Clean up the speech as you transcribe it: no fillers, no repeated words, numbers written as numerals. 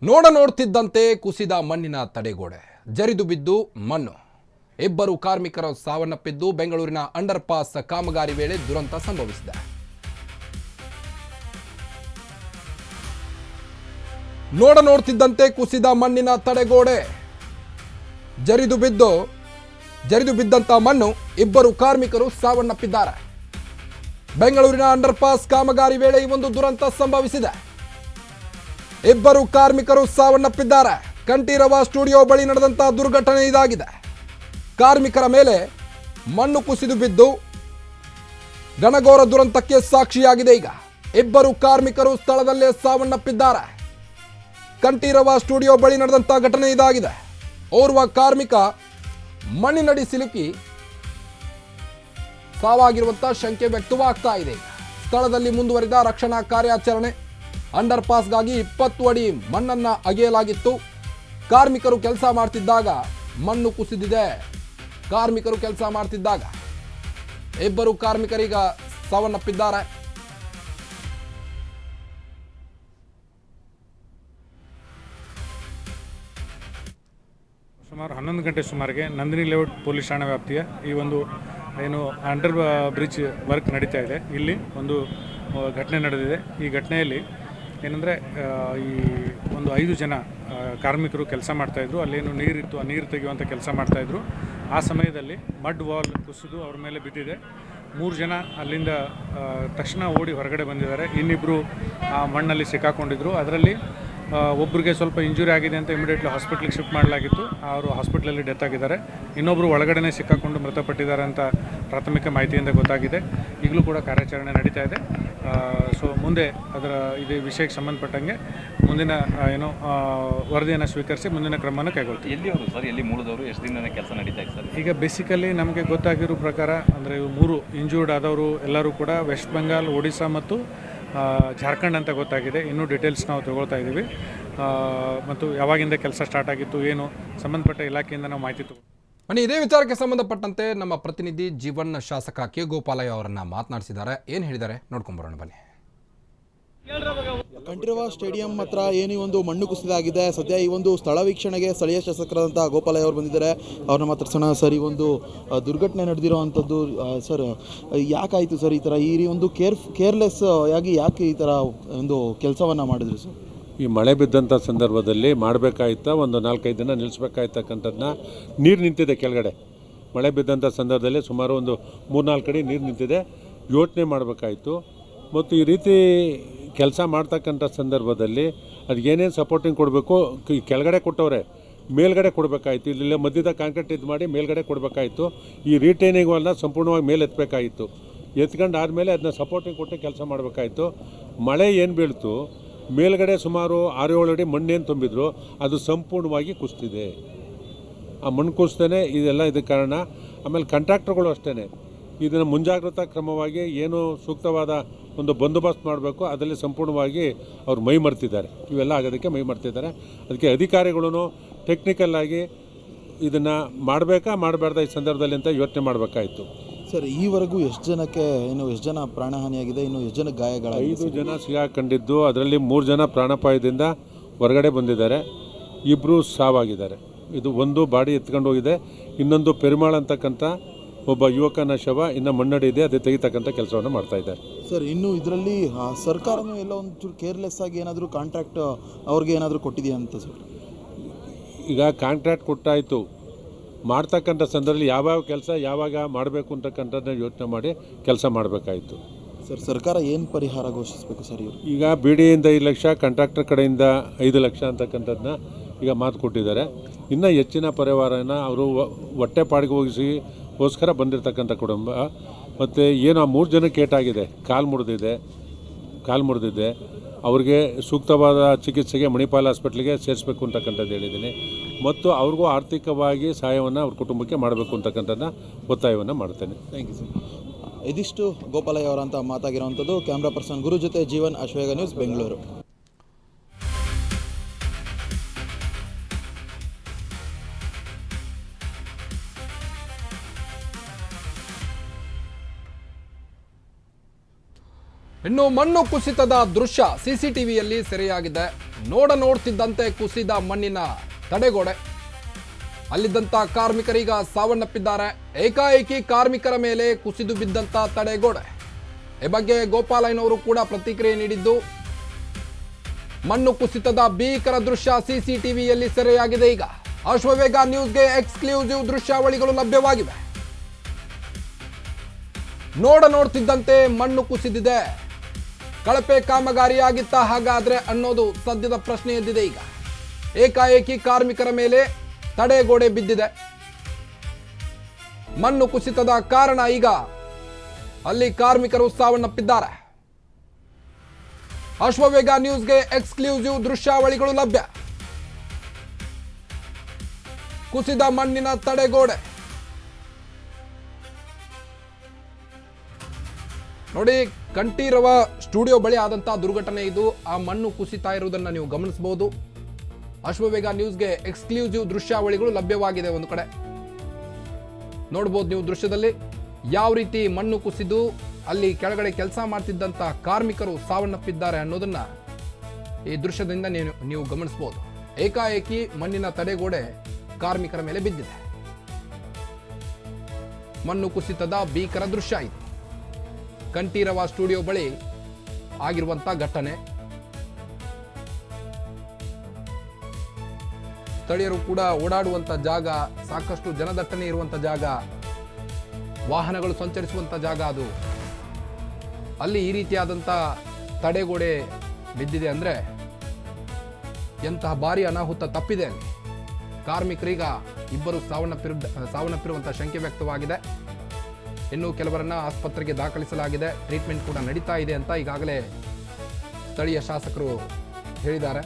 ನೋಡ್ತಿದ್ದಂತೆ ಕುಸಿದ ಮಣ್ಣಿನ ತಡೆಗೋಡೆ ಜರಿದು ಬಿದ್ದು ಮಣ್ಣು. ಇಬ್ಬರು ಕಾರ್ಮಿಕರು ಸಾವನ್ನಪ್ಪಿದ್ದು ಬೆಂಗಳೂರಿನ ಅಂಡರ್ ಪಾಸ್ ಕಾಮಗಾರಿ ವೇಳೆ ದುರಂತ ಸಂಭವಿಸಿದೆ. ನೋಡ್ತಿದ್ದಂತೆ ಕುಸಿದ ಮಣ್ಣಿನ ತಡೆಗೋಡೆ ಜರಿದು ಬಿದ್ದಂತ ಮಣ್ಣು. ಇಬ್ಬರು ಕಾರ್ಮಿಕರು ಸಾವನ್ನಪ್ಪಿದ್ದಾರೆ. ಬೆಂಗಳೂರಿನ ಅಂಡರ್ ಪಾಸ್ ಕಾಮಗಾರಿ ವೇಳೆ ಈ ಒಂದು ದುರಂತ ಸಂಭವಿಸಿದೆ. ಇಬ್ಬರು ಕಾರ್ಮಿಕರು ಸಾವನ್ನಪ್ಪಿದ್ದಾರೆ. ಕಂಠೀರವ ಸ್ಟುಡಿಯೋ ಬಳಿ ನಡೆದಂತಹ ದುರ್ಘಟನೆ ಇದಾಗಿದೆ. ಕಾರ್ಮಿಕರ ಮೇಲೆ ಮಣ್ಣು ಕುಸಿದು ಬಿದ್ದು ಘನಘೋರ ದುರಂತಕ್ಕೆ ಸಾಕ್ಷಿಯಾಗಿದೆ. ಈಗ ಇಬ್ಬರು ಕಾರ್ಮಿಕರು ಸ್ಥಳದಲ್ಲೇ ಸಾವನ್ನಪ್ಪಿದ್ದಾರೆ. ಕಂಠೀರವ ಸ್ಟುಡಿಯೋ ಬಳಿ ನಡೆದಂತಹ ಘಟನೆ ಇದಾಗಿದೆ. ಓರ್ವ ಕಾರ್ಮಿಕ ಮಣ್ಣಿನಡಿ ಸಿಲುಕಿ ಸಾವಾಗಿರುವಂತಹ ಶಂಕೆ ವ್ಯಕ್ತವಾಗ್ತಾ ಇದೆ. ಸ್ಥಳದಲ್ಲಿ ಮುಂದುವರಿದ ರಕ್ಷಣಾ ಕಾರ್ಯಾಚರಣೆ. ಅಂಡರ್ ಪಾಸ್ಗಾಗಿ 20 ಅಡಿ ಮಣ್ಣನ್ನ ಅಗೆಯಲಾಗಿತ್ತು. ಕಾರ್ಮಿಕರು ಕೆಲಸ ಮಾಡ್ತಿದ್ದಾಗ ಮಣ್ಣು ಕುಸಿದಿದೆ. ಕಾರ್ಮಿಕರು ಕೆಲಸ ಮಾಡ್ತಿದ್ದಾಗ ಇಬ್ಬರು ಕಾರ್ಮಿಕರೀಗ ಸಾವನ್ನಪ್ಪಿದ್ದಾರೆ. ಸುಮಾರು 11 ಗಂಟೆ ಸುಮಾರಿಗೆ ನಂದಿನಿ ಲೇಔಟ್ ಪೊಲೀಸ್ ಠಾಣಾ ವ್ಯಾಪ್ತಿಯ ಈ ಒಂದು ಏನು ಅಂಡರ್ ಬ್ರಿಡ್ಜ್ ವರ್ಕ್ ನಡೀತಾ ಇದೆ. ಇಲ್ಲಿ ಒಂದು ಘಟನೆ ನಡೆದಿದೆ. ಈ ಘಟನೆಯಲ್ಲಿ ಏನಂದರೆ ಈ ಒಂದು 5 ಜನ ಕಾರ್ಮಿಕರು ಕೆಲಸ ಮಾಡ್ತಾಯಿದ್ರು. ಅಲ್ಲೇನು ನೀರಿತ್ತು, ಆ ನೀರು ತೆಗೆಯುವಂಥ ಕೆಲಸ ಮಾಡ್ತಾಯಿದ್ರು. ಆ ಸಮಯದಲ್ಲಿ ಮಡ್ ವಾಲ್ ಕುಸಿದು ಅವ್ರ ಮೇಲೆ ಬಿದ್ದಿದೆ. 3 ಜನ ಅಲ್ಲಿಂದ ತಕ್ಷಣ ಓಡಿ ಹೊರಗಡೆ ಬಂದಿದ್ದಾರೆ. ಇನ್ನಿಬ್ಬರು ಆ ಮಣ್ಣಲ್ಲಿ ಸಿಕ್ಕಾಕೊಂಡಿದ್ರು. ಅದರಲ್ಲಿ ಒಬ್ಬರಿಗೆ ಸ್ವಲ್ಪ ಇಂಜುರಿ ಆಗಿದೆ ಅಂತ ಇಮಿಡಿಯೇಟ್ಲಿ ಹಾಸ್ಪಿಟ್ಲಿಗೆ ಶಿಫ್ಟ್ ಮಾಡಲಾಗಿತ್ತು. ಅವರು ಹಾಸ್ಪಿಟ್ಲಲ್ಲಿ ಡೆತ್ ಆಗಿದ್ದಾರೆ. ಇನ್ನೊಬ್ಬರು ಒಳಗಡೆ ಸಿಕ್ಕಾಕೊಂಡು ಮೃತಪಟ್ಟಿದ್ದಾರೆ ಅಂತ ಪ್ರಾಥಮಿಕ ಮಾಹಿತಿಯಿಂದ ಗೊತ್ತಾಗಿದೆ. ಈಗಲೂ ಕೂಡ ಕಾರ್ಯಾಚರಣೆ ನಡೀತಾ ಇದೆ. ಸೊ ಮುಂದೆ ಅದರ ಇದೇ ವಿಷಯಕ್ಕೆ ಸಂಬಂಧಪಟ್ಟಂಗೆ ಮುಂದಿನ ವರದಿಯನ್ನು ಸ್ವೀಕರಿಸಿ ಮುಂದಿನ ಕ್ರಮವನ್ನು ಕೈಗೊಳ್ತೀವಿ. ಎಲ್ಲಿ ಅವರು ಸರ್, ಎಲ್ಲಿ ಮೂಲದವರು, ಎಷ್ಟು ದಿನ ಕೆಲಸ ನಡೀತಾ ಇದೆ ಸರ್? ಈಗ ಬೇಸಿಕಲಿ ನಮಗೆ ಗೊತ್ತಾಗಿರೋ ಪ್ರಕಾರ ಅಂದರೆ 3 ಇಂಜೂರ್ಡ್ ಆದವರು ಎಲ್ಲರೂ ಕೂಡ ವೆಸ್ಟ್ ಬೆಂಗಾಲ್, ಒಡಿಶಾ ಮತ್ತು ಜಾರ್ಖಂಡ್ ಅಂತ ಗೊತ್ತಾಗಿದೆ. ಇನ್ನೂ ಡೀಟೇಲ್ಸ್ ನಾವು ತಗೊಳ್ತಾ ಇದ್ದೀವಿ. ಮತ್ತು ಯಾವಾಗಿಂದ ಕೆಲಸ ಸ್ಟಾರ್ಟ್ ಆಗಿತ್ತು, ಏನು ಸಂಬಂಧಪಟ್ಟ ಇಲಾಖೆಯಿಂದ ನಾವು ಮಾಹಿತಿ ಬನ್ನಿ. ಇದೇ ವಿಚಾರಕ್ಕೆ ಸಂಬಂಧಪಟ್ಟಂತೆ ನಮ್ಮ ಪ್ರತಿನಿಧಿ ಜೀವನ್ ಶಾಸಕ ಕೆ ಗೋಪಾಲಯ್ಯ ಅವರನ್ನ ಮಾತನಾಡಿಸಿದ್ದಾರೆ. ಏನು ಹೇಳಿದ್ದಾರೆ ನೋಡ್ಕೊಂಬರೋಣ ಬನ್ನಿ. ಕಂಠೀರವ ಸ್ಟೇಡಿಯಂ ಹತ್ರ ಏನು ಒಂದು ಮಣ್ಣು ಕುಸಿದಾಗಿದೆ. ಸದ್ಯ ಈ ಒಂದು ಸ್ಥಳ ವೀಕ್ಷಣೆಗೆ ಸ್ಥಳೀಯ ಶಾಸಕರಾದಂಥ ಗೋಪಾಲಯ್ಯ ಅವರು ಬಂದಿದ್ದಾರೆ. ಅವ್ರನ್ನ ಮಾತಾಡ್ಸೋಣ. ಸರ್, ಈ ಒಂದು ದುರ್ಘಟನೆ ನಡೆದಿರೋವಂಥದ್ದು ಸರ್ ಯಾಕಾಯಿತು ಸರ್? ಈ ಥರ ಈ ಒಂದು ಕೇರ್ಲೆಸ್ ಆಗಿ ಯಾಕೆ ಈ ಥರ ಒಂದು ಕೆಲಸವನ್ನು ಮಾಡಿದ್ರಿ ಸರ್? ಈ ಮಳೆ ಬಿದ್ದಂಥ ಸಂದರ್ಭದಲ್ಲಿ ಮಾಡಬೇಕಾಯ್ತಾ ಒಂದು 4-5 ದಿನ ನಿಲ್ಲಿಸ್ಬೇಕಾಯ್ತಕ್ಕಂಥದ್ದನ್ನ ನೀರು ನಿಂತಿದೆ ಕೆಳಗಡೆ. ಮಳೆ ಬಿದ್ದಂಥ ಸಂದರ್ಭದಲ್ಲಿ ಸುಮಾರು ಒಂದು 3-4 ಕಡೆ ನೀರು ನಿಂತಿದೆ. ಯೋಚನೆ ಮಾಡಬೇಕಾಯಿತು. ಮತ್ತು ಈ ರೀತಿ ಕೆಲಸ ಮಾಡ್ತಕ್ಕಂಥ ಸಂದರ್ಭದಲ್ಲಿ ಅದಕ್ಕೆ ಏನೇನು ಸಪೋರ್ಟಿಂಗ್ ಕೊಡಬೇಕು ಕೆಳಗಡೆ ಕೊಟ್ಟವ್ರೆ, ಮೇಲ್ಗಡೆ ಕೊಡಬೇಕಾಯಿತು. ಇಲ್ಲೆಲ್ಲ ಮಧ್ಯದ ಕಾಂಕ್ರೀಟ್ ಇದು ಮಾಡಿ ಮೇಲ್ಗಡೆ ಕೊಡಬೇಕಾಯಿತು. ಈ ರೀಟೈನಿಂಗ್ ವಾಲ್ನ ಸಂಪೂರ್ಣವಾಗಿ ಮೇಲೆ ಎತ್ತಬೇಕಾಯಿತು. ಎತ್ಕೊಂಡು ಆದಮೇಲೆ ಅದನ್ನ ಸಪೋರ್ಟಿಂಗ್ ಕೊಟ್ಟು ಕೆಲಸ ಮಾಡಬೇಕಾಯಿತು. ಮಳೆ ಏನು ಬೀಳ್ತು, ಮೇಲ್ಗಡೆ ಸುಮಾರು 6-7 ಅಡಿ ಮಣ್ಣೇನು ತುಂಬಿದ್ರು ಅದು ಸಂಪೂರ್ಣವಾಗಿ ಕುಸಿದಿದೆ. ಆ ಮಣ್ಣು ಕುಸಿದೇ ಇದೆಲ್ಲ ಇದಕ್ಕೆ ಕಾರಣ. ಆಮೇಲೆ ಕಾಂಟ್ರಾಕ್ಟರ್ಗಳು ಅಷ್ಟೇ ಇದನ್ನು ಮುಂಜಾಗ್ರತಾ ಕ್ರಮವಾಗಿ ಏನು ಸೂಕ್ತವಾದ ಒಂದು ಬಂದೋಬಸ್ತ್ ಮಾಡಬೇಕು ಅದರಲ್ಲಿ ಸಂಪೂರ್ಣವಾಗಿ ಅವ್ರು ಮೈ ಮರ್ತಿದ್ದಾರೆ. ಇವೆಲ್ಲ ಆಗೋದಕ್ಕೆ ಮೈ ಮರ್ತಿದ್ದಾರೆ. ಅದಕ್ಕೆ ಅಧಿಕಾರಿಗಳೂ ಟೆಕ್ನಿಕಲ್ಲಾಗಿ ಇದನ್ನು ಮಾಡಬೇಕಾ ಮಾಡಬಾರ್ದ ಈ ಸಂದರ್ಭದಲ್ಲಿ ಅಂತ ಯೋಚನೆ ಮಾಡಬೇಕಾಯಿತು. ಸರ್, ಈವರೆಗೂ ಎಷ್ಟು ಜನ ಪ್ರಾಣಹಾನಿಯಾಗಿದೆ, ಇನ್ನು ಎಷ್ಟು ಜನ ಗಾಯಗಳಾಗಿದೆ? 5 ಜನ ಸಿಗಾಕೊಂಡಿದ್ದು, ಅದರಲ್ಲಿ 3 ಜನ ಪ್ರಾಣಾಪಾಯದಿಂದ ಹೊರಗಡೆ ಬಂದಿದ್ದಾರೆ. 2 ಸಾವಾಗಿದ್ದಾರೆ. ಇದು ಒಂದು ಬಾಡಿ ಎತ್ಕೊಂಡು ಹೋಗಿದೆ. ಇನ್ನೊಂದು ಪೆರುಮಾಳ್ ಅಂತಕ್ಕಂಥ ಒಬ್ಬ ಯುವಕನ ಶವ ಇನ್ನು ಮಣ್ಣಡಿ ಇದೆ, ಅದೇ ತೆಗಿತಕ್ಕಂಥ ಕೆಲಸವನ್ನು ಮಾಡ್ತಾ ಇದ್ದಾರೆ. ಸರ್, ಇನ್ನು ಇದರಲ್ಲಿ ಸರ್ಕಾರನೂ ಎಲ್ಲ ಒಂಚೂರು ಕೇರ್ಲೆಸ್ ಆಗಿ ಏನಾದರೂ ಕಾಂಟ್ರಾಕ್ಟ್ ಅವ್ರಿಗೆ ಏನಾದರೂ ಕೊಟ್ಟಿದೆಯಾ ಅಂತ ಸರ್? ಈಗ ಕಾಂಟ್ರಾಕ್ಟ್ ಕೊಟ್ಟಾಯಿತು. ಮಾಡ್ತಕ್ಕಂಥ ಸಂದರ್ಭದಲ್ಲಿ ಯಾವ್ಯಾವ ಕೆಲಸ ಯಾವಾಗ ಮಾಡಬೇಕು ಅಂತಕ್ಕಂಥದ್ದನ್ನ ಯೋಚನೆ ಮಾಡಿ ಕೆಲಸ ಮಾಡಬೇಕಾಯಿತು. ಸರ್, ಸರ್ಕಾರ ಏನು ಪರಿಹಾರ ಘೋಷಿಸಬೇಕು ಸರ್? ಈಗ BDAಯಿಂದ 5 ಲಕ್ಷ, ಕಾಂಟ್ರಾಕ್ಟರ್ ಕಡೆಯಿಂದ 5 ಲಕ್ಷ ಅಂತಕ್ಕಂಥದ್ದನ್ನ ಈಗ ಮಾತು ಕೊಟ್ಟಿದ್ದಾರೆ. ಇನ್ನು ಹೆಚ್ಚಿನ ಪರಿಹಾರನ ಅವರು ಹೊಟ್ಟೆಪಾಡಿಗೆ ಹೋಗಿಸಿಗೋಸ್ಕರ ಬಂದಿರತಕ್ಕಂಥ ಕುಟುಂಬ. ಮತ್ತು ಏನು ಆ 3 ಜನಕ್ಕೆ ಏಟಾಗಿದೆ, ಕಾಲು ಮುರಿದಿದೆ, ಅವ್ರಿಗೆ ಸೂಕ್ತವಾದ ಚಿಕಿತ್ಸೆಗೆ ಮಣಿಪಾಲ್ ಹಾಸ್ಪಿಟ್ಲಿಗೆ ಸೇರಿಸಬೇಕು ಅಂತಕ್ಕಂಥದ್ದು ಹೇಳಿದ್ದೀನಿ. ಮತ್ತು ಅವ್ರಿಗೂ ಆರ್ಥಿಕವಾಗಿ ಸಹಾಯವನ್ನು ಅವ್ರ ಕುಟುಂಬಕ್ಕೆ ಮಾಡಬೇಕು ಅಂತಕ್ಕಂಥದ್ದನ್ನ ಒತ್ತಾಯವನ್ನು ಮಾಡ್ತೇನೆ. Thank you sir. ಇದಿಷ್ಟು ಗೋಪಾಲಯ್ಯ ಅವರಂತ ಮಾತಾಗಿರುವಂಥದ್ದು. ಕ್ಯಾಮ್ರಾ ಪರ್ಸನ್ ಗುರು ಜೊತೆ ಜೀವನ್, ಅಶ್ವೇಗ ನ್ಯೂಸ್, ಬೆಂಗಳೂರು. ಇನ್ನು ಮಣ್ಣು ಕುಸಿತದ ದೃಶ್ಯ ಸಿಸಿಟಿವಿಯಲ್ಲಿ ಸೆರೆಯಾಗಿದೆ. ನೋಡ್ತಿದ್ದಂತೆ ಕುಸಿದ ಮಣ್ಣಿನ ತಡೆಗೋಡೆ. ಅಲ್ಲಿದ್ದಂಥ ಕಾರ್ಮಿಕರೀಗ ಸಾವನ್ನಪ್ಪಿದ್ದಾರೆ. ಏಕಾಏಕಿ ಕಾರ್ಮಿಕರ ಮೇಲೆ ಕುಸಿದು ಬಿದ್ದಂಥ ತಡೆಗೋಡೆ. ಈ ಬಗ್ಗೆ ಗೋಪಾಲಯ್ಯನವರು ಕೂಡ ಪ್ರತಿಕ್ರಿಯೆ ನೀಡಿದ್ದು, ಮಣ್ಣು ಕುಸಿತದ ಭೀಕರ ದೃಶ್ಯ ಸಿಸಿಟಿವಿಯಲ್ಲಿ ಸೆರೆಯಾಗಿದೆ. ಈಗ ಅಶ್ವವೇಗ ನ್ಯೂಸ್ಗೆ ಎಕ್ಸ್ಕ್ಲೂಸಿವ್ ದೃಶ್ಯಾವಳಿಗಳು ಲಭ್ಯವಾಗಿವೆ. ನೋಡ್ತಿದ್ದಂತೆ ಮಣ್ಣು ಕುಸಿದಿದೆ. ಕಳಪೆ ಕಾಮಗಾರಿಯಾಗಿತ್ತ ಹಾಗಾದ್ರೆ ಅನ್ನೋದು ಸದ್ಯದ ಪ್ರಶ್ನೆ ಎದ್ದಿದೆ. ಈಗ ಏಕಾಏಕಿ ಕಾರ್ಮಿಕರ ಮೇಲೆ ತಡೆಗೋಡೆ ಬಿದ್ದಿದೆ. ಮಣ್ಣು ಕುಸಿತದ ಕಾರಣ ಈಗ ಅಲ್ಲಿ ಕಾರ್ಮಿಕರು ಸಾವನ್ನಪ್ಪಿದ್ದಾರೆ. ಅಶ್ವವೇಗ ನ್ಯೂಸ್ಗೆ ಎಕ್ಸ್ಕ್ಲೂಸಿವ್ ದೃಶ್ಯಾವಳಿಗಳು ಲಭ್ಯ. ಕುಸಿದ ಮಣ್ಣಿನ ತಡೆಗೋಡೆ ನೋಡಿ. ಕಂಠೀರವ ಸ್ಟುಡಿಯೋ ಬಳಿ ಆದಂತಹ ದುರ್ಘಟನೆ ಇದು. ಆ ಮಣ್ಣು ಕುಸಿತಾ ಇರುವುದನ್ನು ನೀವು ಗಮನಿಸಬಹುದು. ಅಶ್ವವೇಗ ನ್ಯೂಸ್ಗೆ ಎಕ್ಸ್ಕ್ಲೂಸಿವ್ ದೃಶ್ಯಾವಳಿಗಳು ಲಭ್ಯವಾಗಿದೆ. ಒಂದು ಕಡೆ ನೋಡಬಹುದು ನೀವು ದೃಶ್ಯದಲ್ಲಿ ಯಾವ ರೀತಿ ಮಣ್ಣು ಕುಸಿದು ಅಲ್ಲಿ ಕೆಳಗಡೆ ಕೆಲಸ ಮಾಡ್ತಿದ್ದಂಥ ಕಾರ್ಮಿಕರು ಸಾವನ್ನಪ್ಪಿದ್ದಾರೆ ಅನ್ನೋದನ್ನ ಈ ದೃಶ್ಯದಿಂದ ನೀವು ಗಮನಿಸಬಹುದು. ಏಕಾಏಕಿ ಮಣ್ಣಿನ ತಡೆಗೋಡೆ ಕಾರ್ಮಿಕರ ಮೇಲೆ ಬಿದ್ದಿದೆ. ಮಣ್ಣು ಕುಸಿತದ ಭೀಕರ ದೃಶ್ಯ ಇದು. ಕಂಠೀರವ ಸ್ಟುಡಿಯೋ ಬಳಿ ಆಗಿರುವಂತ ಘಟನೆ. ಸ್ಥಳೀಯರು ಕೂಡ ಓಡಾಡುವಂತ ಜಾಗ, ಸಾಕಷ್ಟು ಜನದಟ್ಟಣೆ ಇರುವಂತ ಜಾಗ, ವಾಹನಗಳು ಸಂಚರಿಸುವಂತ ಜಾಗ ಅದು. ಅಲ್ಲಿ ಈ ರೀತಿಯಾದಂಥ ತಡೆಗೋಡೆ ಬಿದ್ದಿದೆ ಅಂದ್ರೆ ಎಂತಹ ಭಾರಿ ಅನಾಹುತ ತಪ್ಪಿದೆ ಅಲ್ಲಿ. ಕಾರ್ಮಿಕರೀಗ ಇಬ್ಬರು ಸಾವನ್ನಪ್ಪಿರುವಂಥ ಶಂಕೆ ವ್ಯಕ್ತವಾಗಿದೆ. ಇನ್ನು ಕೆಲವರನ್ನ ಆಸ್ಪತ್ರೆಗೆ ದಾಖಲಿಸಲಾಗಿದೆ. ಟ್ರೀಟ್ಮೆಂಟ್ ಕೂಡ ನಡೀತಾ ಇದೆ ಅಂತ ಈಗಾಗಲೇ ಸ್ಥಳೀಯ ಶಾಸಕರು ಹೇಳಿದ್ದಾರೆ.